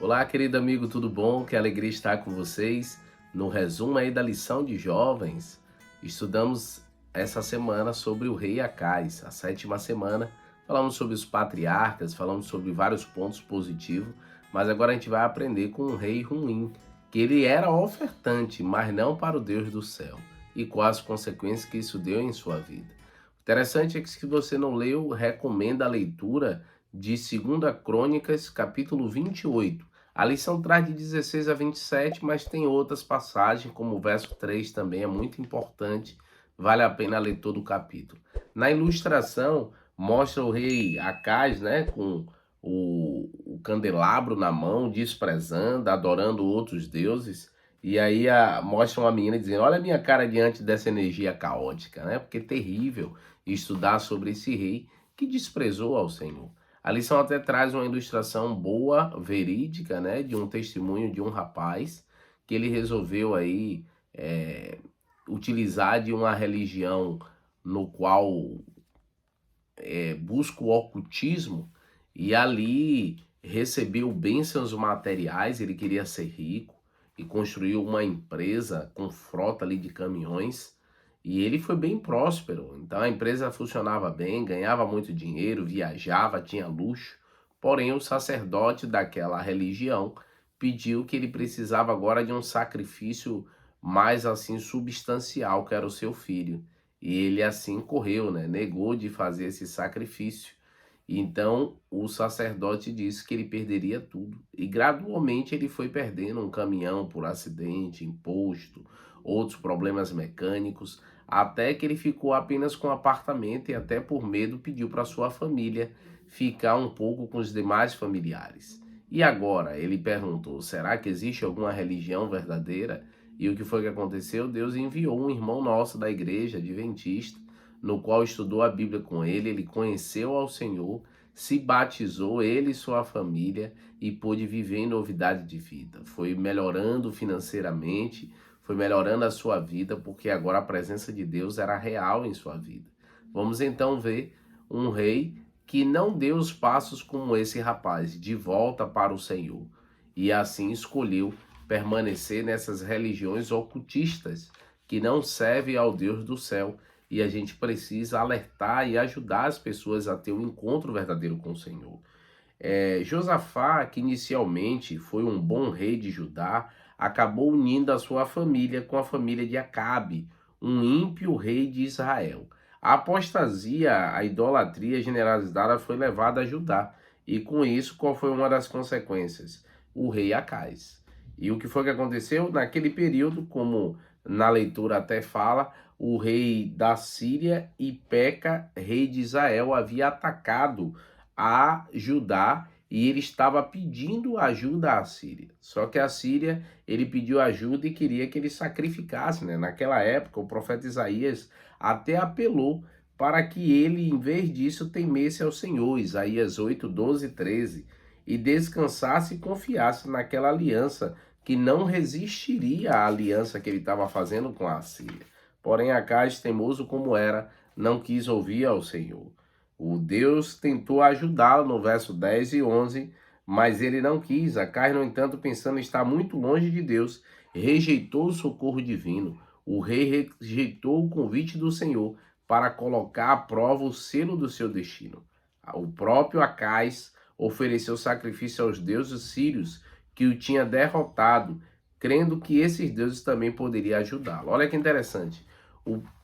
Olá, querido amigo, tudo bom? Que alegria estar com vocês. No resumo aí da lição de jovens, estudamos essa semana sobre o rei Acais, a sétima semana. Falamos sobre os patriarcas, falamos sobre vários pontos positivos, mas agora a gente vai aprender com um rei ruim, que ele era ofertante, mas não para o Deus do céu, e quais as consequências que isso deu em sua vida. Interessante é que se você não leu, recomendo a leitura de 2 Crônicas, capítulo 28. A lição traz de 16 a 27, mas tem outras passagens, como o verso 3 também é muito importante, vale a pena ler todo o capítulo. Na ilustração, mostra o rei Acaz, né, com o candelabro na mão, desprezando, adorando outros deuses, e aí mostra uma menina dizendo, olha a minha cara diante dessa energia caótica, né, porque é terrível estudar sobre esse rei que desprezou ao Senhor. A lição até traz uma ilustração boa, verídica, né, de um testemunho de um rapaz que ele resolveu aí utilizar de uma religião no qual busca o ocultismo e ali recebeu bênçãos materiais, ele queria ser rico e construiu uma empresa com frota ali de caminhões e ele foi bem próspero. Então a empresa funcionava bem, ganhava muito dinheiro, viajava, tinha luxo. Porém, o sacerdote daquela religião pediu que ele precisava agora de um sacrifício mais assim substancial, que era o seu filho. E ele assim correu, né? Negou de fazer esse sacrifício. E então o sacerdote disse que ele perderia tudo. E gradualmente ele foi perdendo um caminhão por acidente, imposto, outros problemas mecânicos, até que ele ficou apenas com um apartamento e até por medo pediu para sua família ficar um pouco com os demais familiares. E agora, ele perguntou, será que existe alguma religião verdadeira? E o que foi que aconteceu? Deus enviou um irmão nosso da igreja adventista, no qual estudou a Bíblia com ele, ele conheceu ao Senhor, se batizou, ele e sua família, e pôde viver em novidade de vida. Foi melhorando financeiramente, foi melhorando a sua vida, porque agora a presença de Deus era real em sua vida. Vamos então ver um rei que não deu os passos como esse rapaz, de volta para o Senhor, e assim escolheu permanecer nessas religiões ocultistas que não servem ao Deus do céu, e a gente precisa alertar e ajudar as pessoas a ter um encontro verdadeiro com o Senhor. Josafá, que inicialmente foi um bom rei de Judá, acabou unindo a sua família com a família de Acabe, um ímpio rei de Israel. A apostasia, a idolatria generalizada foi levada a Judá. E com isso, qual foi uma das consequências? O rei Acais. E o que foi que aconteceu? Naquele período, como na leitura até fala, o rei da Síria e Peca, rei de Israel, havia atacado a Judá e ele estava pedindo ajuda à Síria. Só que a Síria, ele pediu ajuda e queria que ele sacrificasse, né? Naquela época, o profeta Isaías até apelou para que ele, em vez disso, temesse ao Senhor, Isaías 8, 12 e 13, e descansasse e confiasse naquela aliança, que não resistiria à aliança que ele estava fazendo com a Síria. Porém, Acaz, teimoso como era, não quis ouvir ao Senhor. O Deus tentou ajudá-lo no verso 10 e 11, mas ele não quis. Acaz, no entanto, pensando estar muito longe de Deus, rejeitou o socorro divino. O rei rejeitou o convite do Senhor para colocar à prova o selo do seu destino. O próprio Acaz ofereceu sacrifício aos deuses sírios que o tinha derrotado, crendo que esses deuses também poderiam ajudá-lo. Olha que interessante.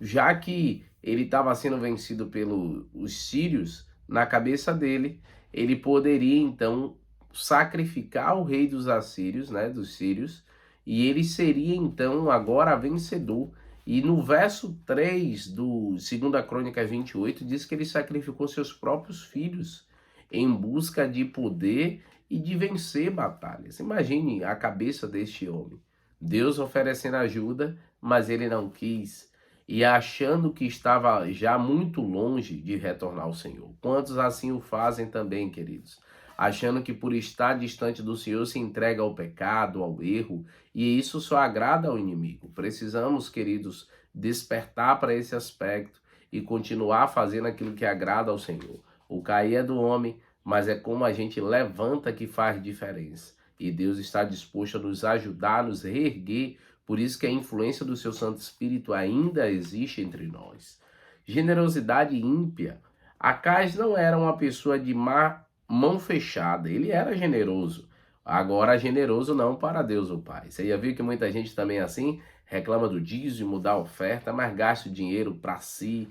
Já que ele estava sendo vencido pelos sírios, na cabeça dele, ele poderia então sacrificar o rei dos assírios, né, dos sírios, e ele seria então agora vencedor. E no verso 3 do 2 Crônica 28 diz que ele sacrificou seus próprios filhos em busca de poder e de vencer batalhas. Imagine a cabeça deste homem. Deus oferecendo ajuda, mas ele não quis e achando que estava já muito longe de retornar ao Senhor. Quantos assim o fazem também, queridos? Achando que por estar distante do Senhor se entrega ao pecado, ao erro, e isso só agrada ao inimigo. Precisamos, queridos, despertar para esse aspecto e continuar fazendo aquilo que agrada ao Senhor. O cair é do homem, mas é como a gente levanta que faz diferença. e Deus está disposto a nos ajudar, a nos reerguer. Por isso que a influência do seu Santo Espírito ainda existe entre nós. Generosidade ímpia. Acais não era uma pessoa de má mão fechada, ele era generoso. Agora, generoso não para Deus o Pai. Você já viu que muita gente também é assim, reclama do dízimo, da oferta, mas gasta o dinheiro para si,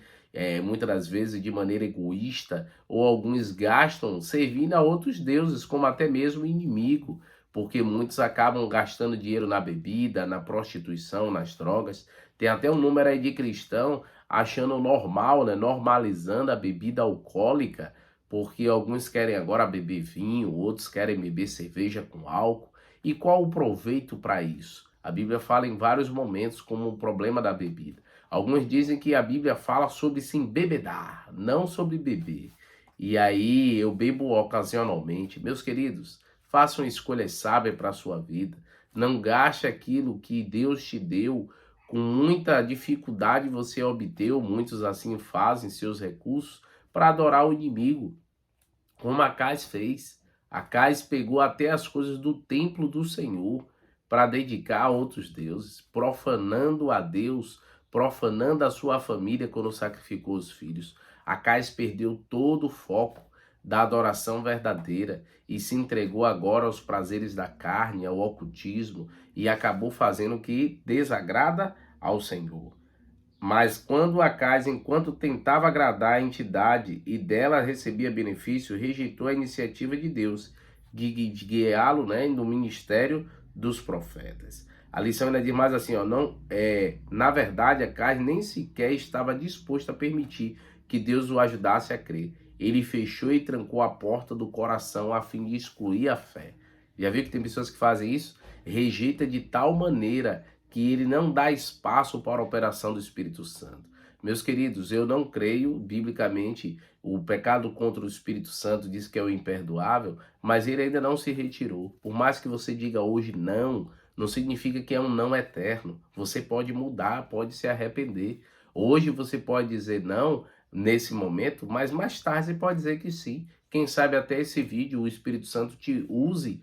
muitas das vezes de maneira egoísta, ou alguns gastam servindo a outros deuses, como até mesmo inimigo, porque muitos acabam gastando dinheiro na bebida, na prostituição, nas drogas. Tem até um número aí de cristão achando normal, né, normalizando a bebida alcoólica, porque alguns querem agora beber vinho, outros querem beber cerveja com álcool. E qual o proveito para isso? A Bíblia fala em vários momentos como o problema da bebida. Alguns dizem que a Bíblia fala sobre se embebedar, não sobre beber. E aí eu bebo ocasionalmente. Meus queridos, façam escolhas sábias para a sua vida. Não gaste aquilo que Deus te deu com muita dificuldade você obteve, muitos assim fazem seus recursos para adorar o inimigo, como Acais fez. Acais pegou até as coisas do templo do Senhor para dedicar a outros deuses, profanando a Deus, profanando a sua família quando sacrificou os filhos. Acais perdeu todo o foco da adoração verdadeira e se entregou agora aos prazeres da carne, ao ocultismo, e acabou fazendo o que desagrada ao Senhor. Mas quando Acais, enquanto tentava agradar a entidade e dela recebia benefício, rejeitou a iniciativa de Deus de guiá-lo, né, no ministério dos profetas. A lição ainda diz mais assim, ó, não, na verdade, Acais nem sequer estava disposto a permitir que Deus o ajudasse a crer. Ele fechou e trancou a porta do coração a fim de excluir a fé. Já viu que tem pessoas que fazem isso? Rejeita de tal maneira que ele não dá espaço para a operação do Espírito Santo. Meus queridos, eu não creio, biblicamente, o pecado contra o Espírito Santo diz que é o imperdoável, mas ele ainda não se retirou. Por mais que você diga hoje não, não significa que é um não eterno. Você pode mudar, pode se arrepender. Hoje você pode dizer não nesse momento, mas mais tarde você pode dizer que sim. Quem sabe até esse vídeo o Espírito Santo te use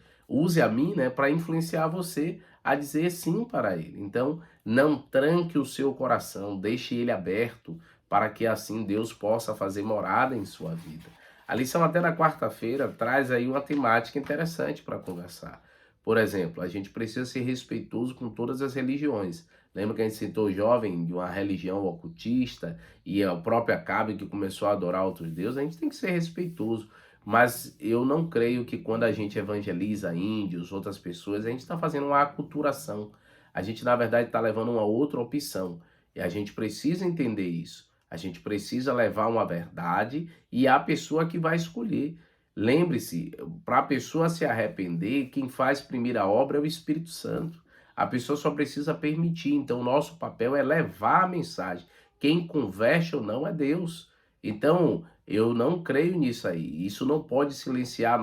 a mim, né, para influenciar você a dizer sim para ele. Então, não tranque o seu coração, deixe ele aberto para que assim Deus possa fazer morada em sua vida. A lição até na quarta-feira traz aí uma temática interessante para conversar. Por exemplo, a gente precisa ser respeitoso com todas as religiões. Lembra que a gente citou o jovem de uma religião ocultista e o próprio Acabe que começou a adorar outros deuses? A gente tem que ser respeitoso. Mas eu não creio que quando a gente evangeliza índios, outras pessoas, a gente está fazendo uma aculturação. A gente, na verdade, está levando uma outra opção. E a gente precisa entender isso. A gente precisa levar uma verdade e a pessoa que vai escolher. Lembre-se, para a pessoa se arrepender, quem faz primeira obra é o Espírito Santo. A pessoa só precisa permitir. Então, o nosso papel é levar a mensagem. Quem converte ou não é Deus. Então, eu não creio nisso aí. Isso não pode silenciar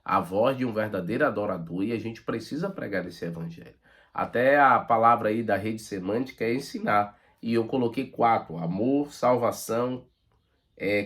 a voz de um verdadeiro adorador, e a gente precisa pregar esse evangelho. Até a palavra aí da rede semântica é ensinar. E eu coloquei 4: amor, salvação,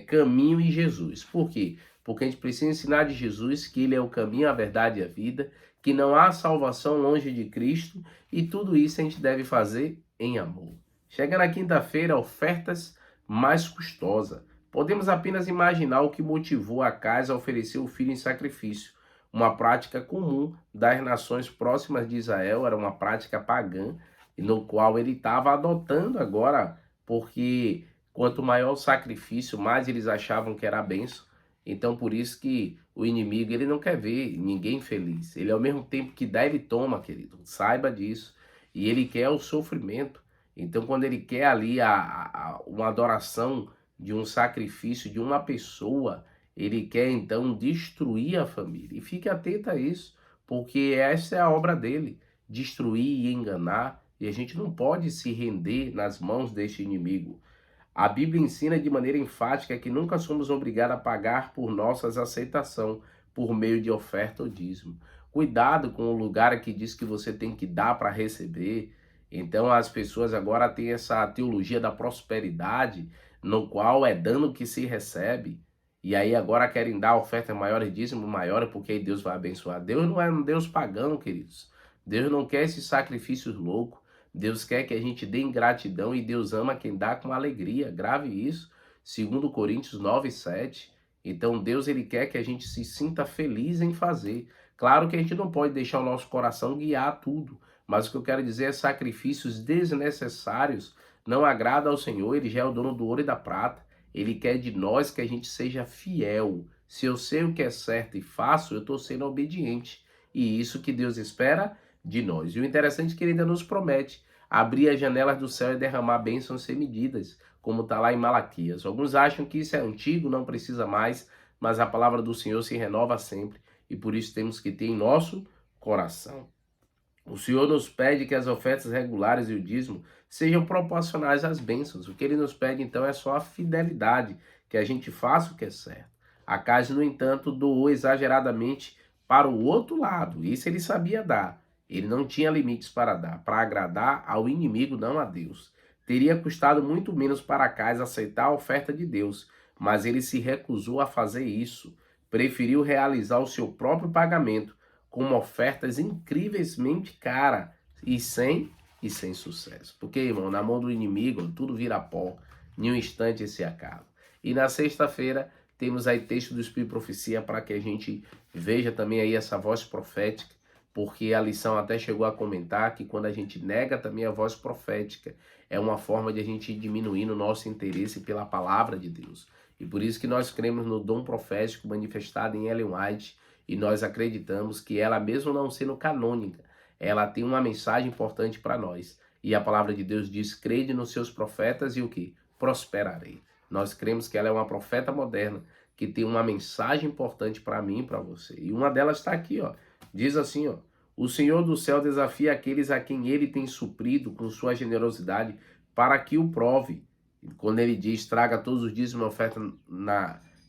caminho e Jesus. Por quê? Porque a gente precisa ensinar de Jesus que ele é o caminho, a verdade e a vida, que não há salvação longe de Cristo, e tudo isso a gente deve fazer em amor. Chega na quinta-feira, ofertas mais custosa. Podemos apenas imaginar o que motivou Acais a oferecer o filho em sacrifício. Uma prática comum das nações próximas de Israel, era uma prática pagã, no qual ele estava adotando agora, porque quanto maior o sacrifício, mais eles achavam que era a bênção. Então, por isso que o inimigo, ele não quer ver ninguém feliz. Ele, ao mesmo tempo que dá, ele toma, querido. Saiba disso. E ele quer o sofrimento. Então, quando ele quer ali uma adoração de um sacrifício de uma pessoa, ele quer então destruir a família. E fique atento a isso, porque essa é a obra dele, destruir e enganar, e a gente não pode se render nas mãos deste inimigo. A Bíblia ensina de maneira enfática que nunca somos obrigados a pagar por nossa aceitação por meio de oferta ou dízimo. Cuidado com o lugar que diz que você tem que dar para receber. Então as pessoas agora têm essa teologia da prosperidade, no qual é dando que se recebe. E aí agora querem dar ofertas maiores, dízimo maiores, porque aí Deus vai abençoar. Deus não é um Deus pagão, queridos. Deus não quer esses sacrifícios loucos. Deus quer que a gente dê em gratidão e Deus ama quem dá com alegria. Grave isso. 2 Coríntios 9:7. Então Deus ele quer que a gente se sinta feliz em fazer. Claro que a gente não pode deixar o nosso coração guiar tudo. Mas o que eu quero dizer é sacrifícios desnecessários não agrada ao Senhor. Ele já é o dono do ouro e da prata. Ele quer de nós que a gente seja fiel. Se eu sei o que é certo e faço, eu estou sendo obediente. E isso que Deus espera de nós. E o interessante é que ele ainda nos promete abrir as janelas do céu e derramar bênçãos sem medidas, como está lá em Malaquias. Alguns acham que isso é antigo, não precisa mais, mas a palavra do Senhor se renova sempre. E por isso temos que ter em nosso coração. O Senhor nos pede que as ofertas regulares e o dízimo sejam proporcionais às bênçãos. O que ele nos pede, então, é só a fidelidade, que a gente faça o que é certo. Acais, no entanto, doou exageradamente para o outro lado. Isso ele sabia dar. Ele não tinha limites para dar, para agradar ao inimigo, não a Deus. Teria custado muito menos para Acais aceitar a oferta de Deus, mas ele se recusou a fazer isso. Preferiu realizar o seu próprio pagamento, com ofertas incrivelmente caras e sem sucesso. Porque, irmão, na mão do inimigo tudo vira pó, em um instante se acaba. E na sexta-feira temos aí texto do Espírito e Profecia para que a gente veja também aí essa voz profética, porque a lição até chegou a comentar que quando a gente nega também a voz profética, é uma forma de a gente ir diminuindo o nosso interesse pela palavra de Deus. E por isso que nós cremos no dom profético manifestado em Ellen White, e nós acreditamos que ela, mesmo não sendo canônica, ela tem uma mensagem importante para nós. E a palavra de Deus diz, crede nos seus profetas e o que? Prosperarei. Nós cremos que ela é uma profeta moderna, que tem uma mensagem importante para mim e para você. E uma delas está aqui, ó. Diz assim, ó. O Senhor do céu desafia aqueles a quem ele tem suprido com sua generosidade para que o prove. Quando ele diz, traga todos os dias uma oferta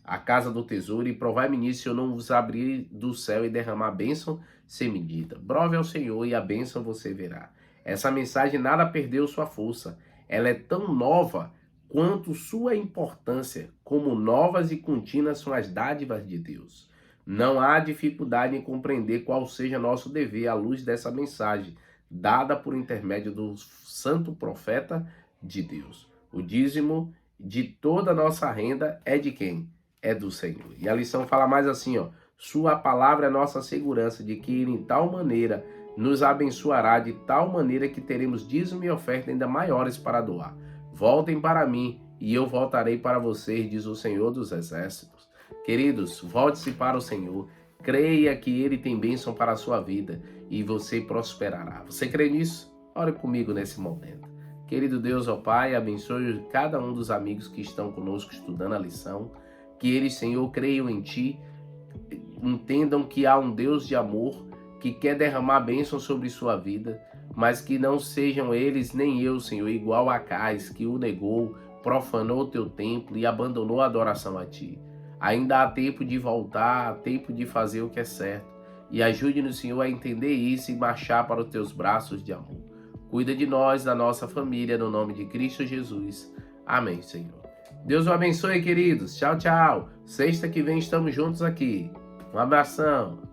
a casa do tesouro e provai-me nisso se eu não vos abrir do céu e derramar bênção sem medida. Prove ao Senhor e a bênção você verá. Essa mensagem nada perdeu sua força. Ela é tão nova quanto sua importância, como novas e contínuas são as dádivas de Deus. Não há dificuldade em compreender qual seja nosso dever à luz dessa mensagem, dada por intermédio do santo profeta de Deus. O dízimo de toda a nossa renda é de quem? É do Senhor. E a lição fala mais assim, ó. Sua palavra é nossa segurança de que ele em tal maneira nos abençoará, de tal maneira que teremos dízimo e oferta ainda maiores para doar. Voltem para mim e eu voltarei para vocês, diz o Senhor dos Exércitos. Queridos, volte-se para o Senhor. Creia que ele tem bênção para a sua vida e você prosperará. Você crê nisso? Ore comigo nesse momento. Querido Deus, ó Pai, abençoe cada um dos amigos que estão conosco estudando a lição. Que eles, Senhor, creiam em Ti, entendam que há um Deus de amor que quer derramar bênção sobre sua vida, mas que não sejam eles nem eu, Senhor, igual a Acais, que o negou, profanou o Teu templo e abandonou a adoração a Ti. Ainda há tempo de voltar, há tempo de fazer o que é certo. E ajude-nos, Senhor, a entender isso e marchar para os Teus braços de amor. Cuida de nós, da nossa família, no nome de Cristo Jesus. Amém, Senhor. Deus o abençoe, queridos. Tchau, tchau. Sexta que vem estamos juntos aqui. Um abração.